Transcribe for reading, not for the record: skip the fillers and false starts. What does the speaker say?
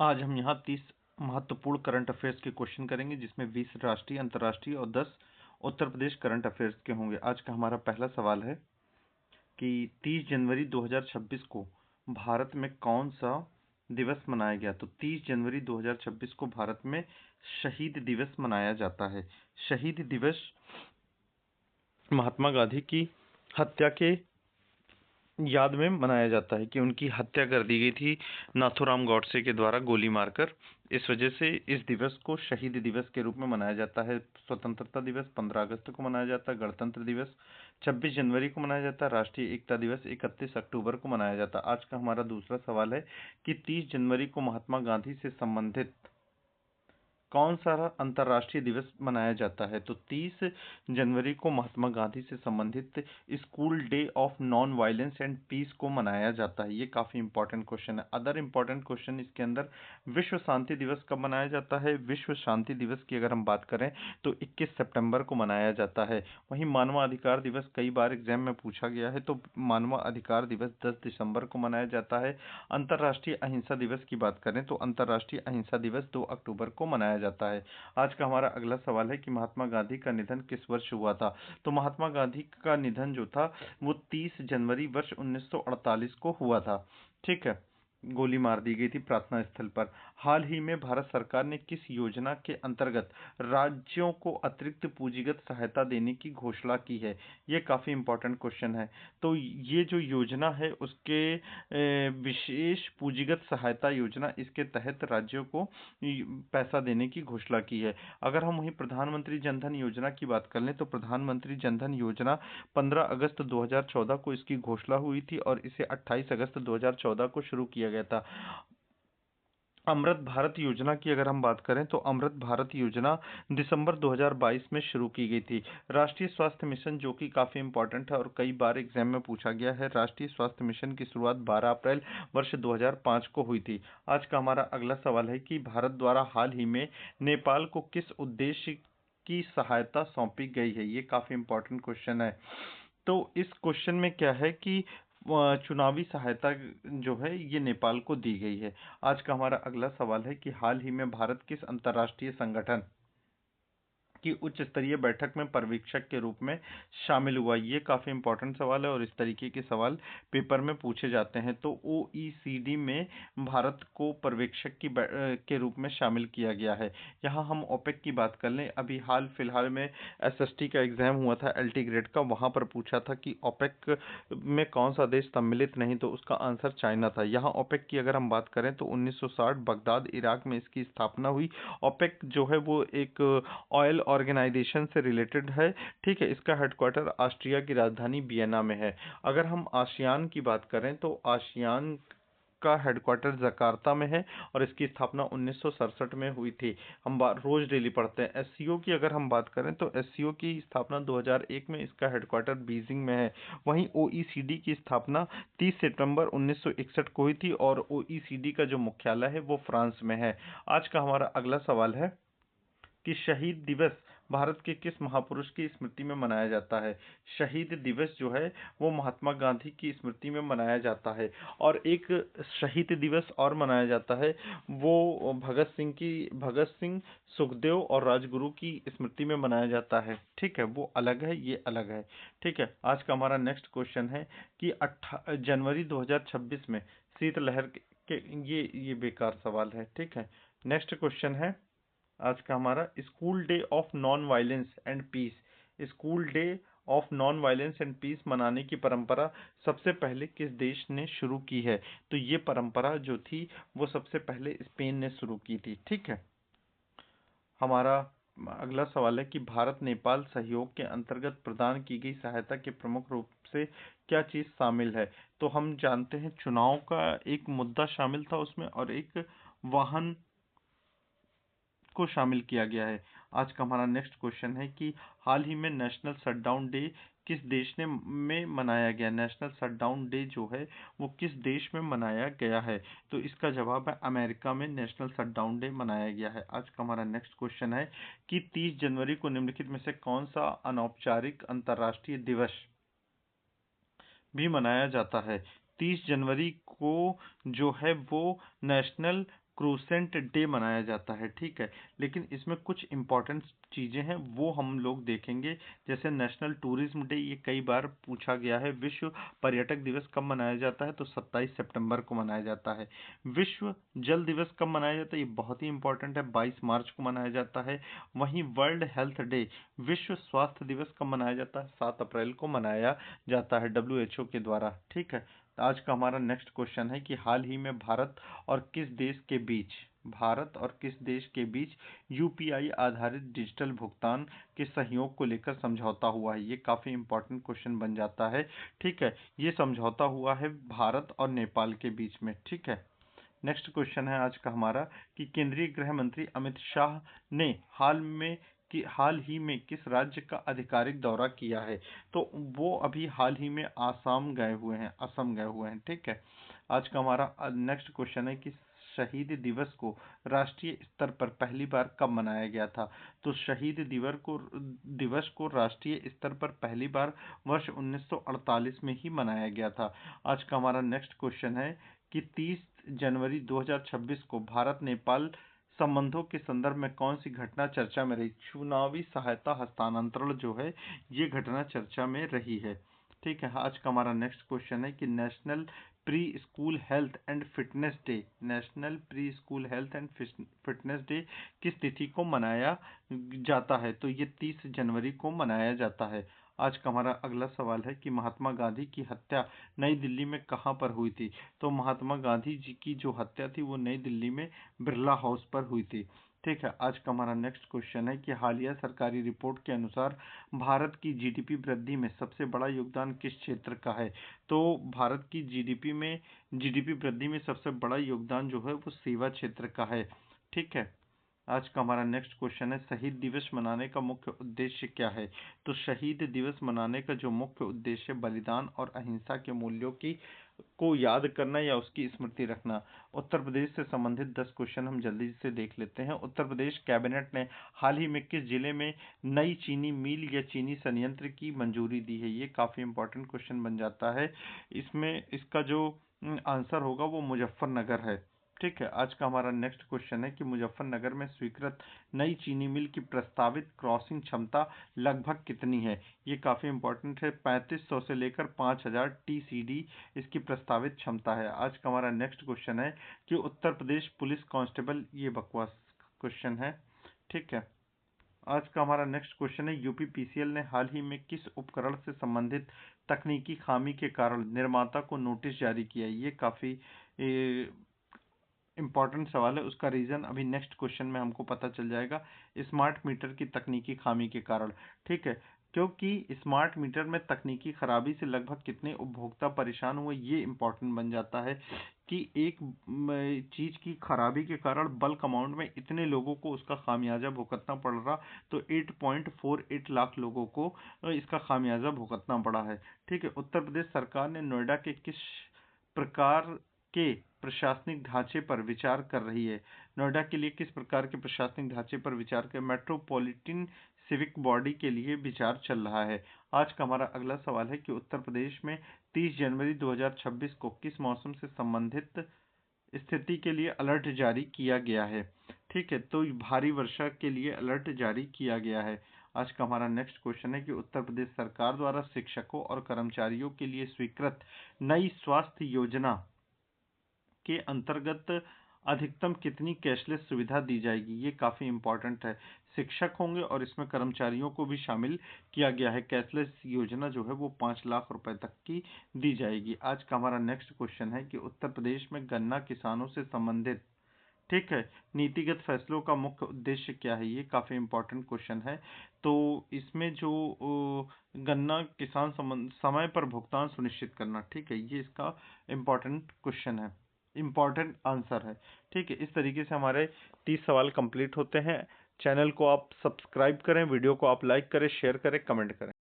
आज हम यहाँ 30 महत्वपूर्ण करंट अफेयर्स के क्वेश्चन करेंगे, जिसमें 20 राष्ट्रीय, अंतर्राष्ट्रीय और 10 उत्तर प्रदेश करंट अफेयर्स के होंगे। आज का हमारा पहला सवाल है कि 30 जनवरी 2026 को भारत में कौन सा दिवस मनाया गया। तो 30 जनवरी 2026 को भारत में शहीद दिवस मनाया जाता है। शहीद दिवस महात्मा गांधी की हत्या के याद में मनाया जाता है कि उनकी हत्या कर दी गई थी नाथूराम गॉडसे के द्वारा गोली मारकर। इस वजह से इस दिवस को शहीद दिवस के रूप में मनाया जाता है। स्वतंत्रता दिवस 15 अगस्त को मनाया जाता है। गणतंत्र दिवस 26 जनवरी को मनाया जाता है। राष्ट्रीय एकता दिवस 31 अक्टूबर को मनाया जाता है। आज का हमारा दूसरा सवाल है कि 30 जनवरी को महात्मा गांधी से संबंधित कौन सा अंतर्राष्ट्रीय दिवस मनाया जाता है। तो 30 जनवरी को महात्मा गांधी से संबंधित school day of non violence and peace को मनाया जाता है। ये काफी इंपॉर्टेंट क्वेश्चन है। अदर इंपॉर्टेंट क्वेश्चन इसके अंदर, विश्व शांति दिवस कब मनाया जाता है। विश्व शांति दिवस की अगर हम बात करें तो 21 सितंबर को मनाया जाता है। वहीं मानवाधिकार दिवस कई बार एग्जाम में पूछा गया है, तो मानवाधिकार दिवस 10 दिसंबर को मनाया जाता है। अंतर्राष्ट्रीय अहिंसा दिवस की बात करें तो अंतर्राष्ट्रीय अहिंसा दिवस 2 अक्टूबर को मनाया जाता है। आज का हमारा अगला सवाल है कि महात्मा गांधी का निधन किस वर्ष हुआ था। तो महात्मा गांधी का निधन जो था वो 30 जनवरी वर्ष 1948 को हुआ था। ठीक है, गोली मार दी गई थी प्रार्थना स्थल पर। हाल ही में भारत सरकार ने किस योजना के अंतर्गत राज्यों को अतिरिक्त पूंजीगत सहायता देने की घोषणा की है। ये काफी इंपॉर्टेंट क्वेश्चन है। तो ये जो योजना है उसके विशेष पूंजीगत सहायता योजना, इसके तहत राज्यों को पैसा देने की घोषणा की है। अगर हम वही प्रधानमंत्री जनधन योजना की बात कर लें तो प्रधानमंत्री जनधन योजना 15 अगस्त 2014 को इसकी घोषणा हुई थी और इसे 28 अगस्त 2014 को शुरू किया गया था। अमृत भारत योजना की अगर हम बात करें तो अमृत भारत योजना दिसंबर 2022 में शुरू की गई थी। राष्ट्रीय स्वास्थ्य मिशन, जो कि काफी इंपॉर्टेंट है और कई बार एग्जाम में पूछा गया है, राष्ट्रीय स्वास्थ्य मिशन की शुरुआत 12 अप्रैल वर्ष 2005 को हुई थी। आज का हमारा अगला सवाल है कि भारत द्वारा हाल ही में नेपाल को किस उद्देश्य की सहायता सौंपी गई है। ये काफी इंपॉर्टेंट क्वेश्चन है। तो इस क्वेश्चन में क्या है कि चुनावी सहायता जो है ये नेपाल को दी गई है। आज का हमारा अगला सवाल है कि हाल ही में भारत किस अंतर्राष्ट्रीय संगठन की उच्च स्तरीय बैठक में पर्यवेक्षक के रूप में शामिल हुआ। ये काफी इंपॉर्टेंट सवाल है और इस तरीके के सवाल पेपर में पूछे जाते हैं। तो ओईसीडी में भारत को पर्यवेक्षक के रूप में शामिल किया गया है। यहाँ हम ओपेक की बात कर लें, अभी हाल फिलहाल में एसएसटी का एग्जाम हुआ था एलटी ग्रेड का, वहां पर पूछा था कि ओपेक में कौन सा देश सम्मिलित नहीं, तो उसका आंसर चाइना था। यहाँ ओपेक की अगर हम बात करें तो 1960 बगदाद इराक में इसकी स्थापना हुई। ओपेक जो है वो एक ऑयल ऑर्गेनाइजेशन से रिलेटेड है। ठीक है, इसका हेडक्वार्टर ऑस्ट्रिया की राजधानी वियना में है। अगर हम आसियान की बात करें तो आसियान का हेडक्वार्टर जकार्ता में है और इसकी स्थापना 1967 में हुई थी। हम रोज डेली पढ़ते हैं। एससीओ की अगर हम बात करें तो एससीओ की स्थापना 2001 में, इसका हेडक्वार्टर बीजिंग में है। वहीं ओईसीडी की स्थापना 30 सितंबर 1961 को हुई थी और ओईसीडी का जो मुख्यालय है वो फ्रांस में है। आज का हमारा अगला सवाल है कि शहीद दिवस भारत के किस महापुरुष की स्मृति में मनाया जाता है। शहीद दिवस जो है वो महात्मा गांधी की स्मृति में मनाया जाता है। और एक शहीद दिवस और मनाया जाता है, वो भगत सिंह, सुखदेव और राजगुरु की स्मृति में मनाया जाता है। ठीक है, वो अलग है, ये अलग है। ठीक है, आज का हमारा नेक्स्ट क्वेश्चन है कि जनवरी 2026 में शीतलहर के ये बेकार सवाल है। ठीक है, नेक्स्ट क्वेश्चन है आज का हमारा, school day of non violence and peace. School day of non violence and peace मनाने की परंपरा सबसे पहले किस देश ने शुरू की है। तो ये परंपरा जो थी वो सबसे पहले स्पेन ने शुरू की थी। ठीक है, हमारा अगला सवाल है कि भारत नेपाल सहयोग के अंतर्गत प्रदान की गई सहायता के प्रमुख रूप से क्या चीज शामिल है। तो हम जानते हैं चुनाव का एक मुद्दा शामिल था उसमें और एक वाहन को शामिल किया गया है। आज का हमारा नेक्स्ट क्वेश्चन है कि हाल ही में नेशनल शटडाउन डे किस देश में मनाया गया। नेशनल शटडाउन डे जो है वो किस देश में मनाया गया है। तो इसका जवाब है अमेरिका में नेशनल शटडाउन डे मनाया गया है। आज का हमारा नेक्स्ट क्वेश्चन है कि 30 जनवरी को निम्नलिखित में से कौन सा अनौपचारिक अंतर्राष्ट्रीय दिवस भी मनाया जाता है। 30 जनवरी को जो है वो नेशनल क्रूसेंट डे मनाया जाता है, ठीक है। लेकिन इसमें कुछ इम्पोर्टेंट चीज़ें हैं वो हम लोग देखेंगे, जैसे नेशनल टूरिज्म डे, ये कई बार पूछा गया है। विश्व पर्यटक दिवस कब मनाया जाता है, तो 27 सितंबर को मनाया जाता है। विश्व जल दिवस कब मनाया जाता है, ये बहुत ही इंपॉर्टेंट है, 22 मार्च को मनाया जाता है। वहीं वर्ल्ड हेल्थ डे, विश्व स्वास्थ्य दिवस कब मनाया जाता है, 7 अप्रैल को मनाया जाता है WHO के द्वारा, ठीक है। तो आज का हमारा नेक्स्ट क्वेश्चन है कि हाल ही में भारत और किस देश के बीच यूपीआई आधारित डिजिटल भुगतान के सहयोग को लेकर समझौता हुआ है। ये काफी इंपॉर्टेंट क्वेश्चन बन जाता है, ठीक है। ये समझौता हुआ है भारत और नेपाल के बीच में, ठीक है। नेक्स्ट क्वेश्चन है आज का हमारा कि केंद्रीय गृह मंत्री अमित शाह ने हाल ही में किस राज्य का आधिकारिक दौरा किया है, तो वो अभी हाल ही में असम गए हुए हैं, ठीक है। आज का हमारा नेक्स्ट क्वेश्चन है कि शहीद दिवस को राष्ट्रीय स्तर पर पहली बार कब मनाया गया था, तो शहीद दिवस को राष्ट्रीय स्तर पर पहली बार वर्ष 1948 में ही मनाया गया था। आज का हमारा नेक्स्ट क्वेश्चन है कि 30 जनवरी 2026 को भारत नेपाल संबंधों के संदर्भ में कौन सी घटना चर्चा में रही। चुनावी सहायता हस्तांतरण जो है, ये घटना चर्चा में रही है, ठीक है। आज का हमारा नेक्स्ट क्वेश्चन है कि national pre school health and fitness day किस तिथि को मनाया जाता है, तो ये 30 जनवरी को मनाया जाता है। आज का हमारा अगला सवाल है कि महात्मा गांधी की हत्या नई दिल्ली में कहाँ पर हुई थी, तो महात्मा गांधी जी की जो हत्या थी वो नई दिल्ली में बिरला हाउस पर हुई थी, ठीक है। आज का हमारा नेक्स्ट क्वेश्चन है कि हालिया सरकारी रिपोर्ट के अनुसार भारत की जीडीपी वृद्धि में सबसे बड़ा योगदान किस क्षेत्र का है, तो भारत की जीडीपी वृद्धि में सबसे बड़ा योगदान जो है वो सेवा क्षेत्र का है, ठीक है। आज का हमारा नेक्स्ट क्वेश्चन है शहीद दिवस मनाने का मुख्य उद्देश्य क्या है, तो शहीद दिवस मनाने का जो मुख्य उद्देश्य बलिदान और अहिंसा के मूल्यों की को याद करना या उसकी स्मृति रखना। उत्तर प्रदेश से संबंधित 10 क्वेश्चन हम जल्दी से देख लेते हैं। उत्तर प्रदेश कैबिनेट ने हाल ही में किस जिले में नई चीनी मिल या चीनी संयंत्र की मंजूरी दी है, ये काफी इंपॉर्टेंट क्वेश्चन बन जाता है। इसमें इसका जो आंसर होगा वो मुजफ्फरनगर है, ठीक है। आज का हमारा नेक्स्ट क्वेश्चन है कि मुजफ्फरनगर में स्वीकृत नई चीनी मिल की प्रस्तावित क्रॉसिंग क्षमता लगभग कितनी है, ये काफी इंपॉर्टेंट है। 3500 से लेकर 5000 TCD इसकी प्रस्तावित क्षमता है। आज का हमारा नेक्स्ट क्वेश्चन है कि उत्तर प्रदेश पुलिस कांस्टेबल, ये बकवास क्वेश्चन है, ठीक है। आज का हमारा नेक्स्ट क्वेश्चन है यूपीपीसीएल ने हाल ही में किस उपकरण से संबंधित तकनीकी खामी के कारण निर्माता को नोटिस जारी किया है, ये काफी इंपॉर्टेंट सवाल है। उसका रीजन अभी नेक्स्ट क्वेश्चन में हमको पता चल जाएगा। स्मार्ट मीटर की तकनीकी खामी के कारण, ठीक है। क्योंकि स्मार्ट मीटर में तकनीकी खराबी से लगभग कितने उपभोक्ता परेशान हुए, ये इंपॉर्टेंट बन जाता है कि एक चीज की खराबी के कारण बल्क अमाउंट में इतने लोगों को उसका खामियाजा भुगतना पड़ रहा, तो 8.48 लाख लोगों को इसका खामियाजा भुगतना पड़ा है, ठीक है। उत्तर प्रदेश सरकार ने नोएडा के किस प्रकार के प्रशासनिक ढांचे पर विचार कर रही है, नोएडा के लिए किस प्रकार के प्रशासनिक ढांचे पर विचार कर मेट्रोपॉलिटन सिविक बॉडी के लिए विचार चल रहा है। आज का हमारा अगला सवाल है कि उत्तर प्रदेश में 30 जनवरी 2026 को किस मौसम से संबंधित स्थिति के लिए अलर्ट जारी किया गया है, ठीक है। तो भारी वर्षा के लिए अलर्ट जारी किया गया है। आज का हमारा नेक्स्ट क्वेश्चन है कि उत्तर प्रदेश सरकार द्वारा शिक्षकों और कर्मचारियों के लिए स्वीकृत नई स्वास्थ्य योजना के अंतर्गत अधिकतम कितनी कैशलेस सुविधा दी जाएगी, ये काफी इंपॉर्टेंट है। शिक्षक होंगे और इसमें कर्मचारियों को भी शामिल किया गया है। कैशलेस योजना जो है वो 5 लाख रुपए तक की दी जाएगी। आज का हमारा नेक्स्ट क्वेश्चन है कि उत्तर प्रदेश में गन्ना किसानों से संबंधित, ठीक है, नीतिगत फैसलों का मुख्य उद्देश्य क्या है, ये काफी इंपॉर्टेंट क्वेश्चन है। तो इसमें जो गन्ना किसान समय पर भुगतान सुनिश्चित करना, ठीक है, ये इसका इम्पोर्टेंट क्वेश्चन है, इम्पोर्टेंट आंसर है, ठीक है। इस तरीके से हमारे 30 सवाल कंप्लीट होते हैं। चैनल को आप सब्सक्राइब करें, वीडियो को आप लाइक करें, शेयर करें, कमेंट करें।